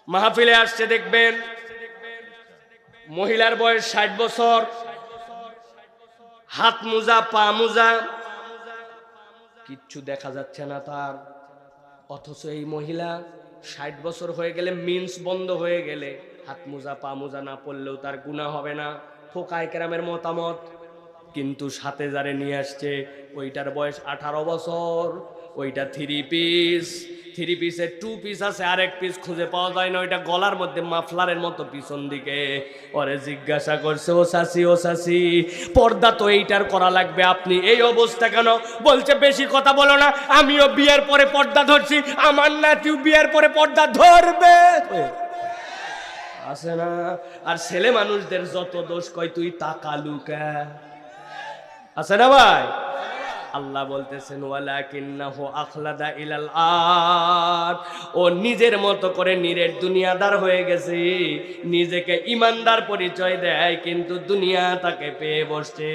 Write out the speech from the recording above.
মাহফিলে আসছে দেখবেন মহিলার বয়স 60 বছর, হাত মোজা পা মোজা, কিচ্ছু দেখা যাচ্ছে না তার। অথচ এই মহিলা 60 বছর হয়ে গেলে, মিন্স বন্ধ হয়ে গেলে হাত মোজা পা মোজা না পড়লেও তার গুনাহ হবে না, ফোকায়ে কেরামের মতামত। কিন্তু সাথে যারে নিয়ে আসছে ওইটার বয়স 18 বছর, ওইটা থ্রি পিসের 2 পিস আছে, আরেক পিস খুঁজে পাওয়া যায় না, ওইটা গলার মধ্যে মাফলারের মতো পিছন দিকে। ওরে জিজ্ঞাসা করছে, ও চাচি পর্দা তো এইটার করা লাগবে, আপনি এই অবস্থা কেন? বলছে বেশি কথা বলো না, আমিও বিয়ের পরে পর্দা ধরছি, আমার নাতিও বিয়ের পরে পর্দা ধরবে। আছে না? আর ছেলে মানুষদের যত দোষ, কয় তুই তাকালুকা, আছে না ভাই? আল্লাহ বলতেছেন ওয়ালাকিন্নাহু আখলাদা ইলাল আরদ, ও নিজের মতো করে নিরেট দুনিয়াদার হয়ে গেছে, নিজেকে ইমানদার পরিচয় দেয় কিন্তু দুনিয়া তাকে পেয়ে বসছে।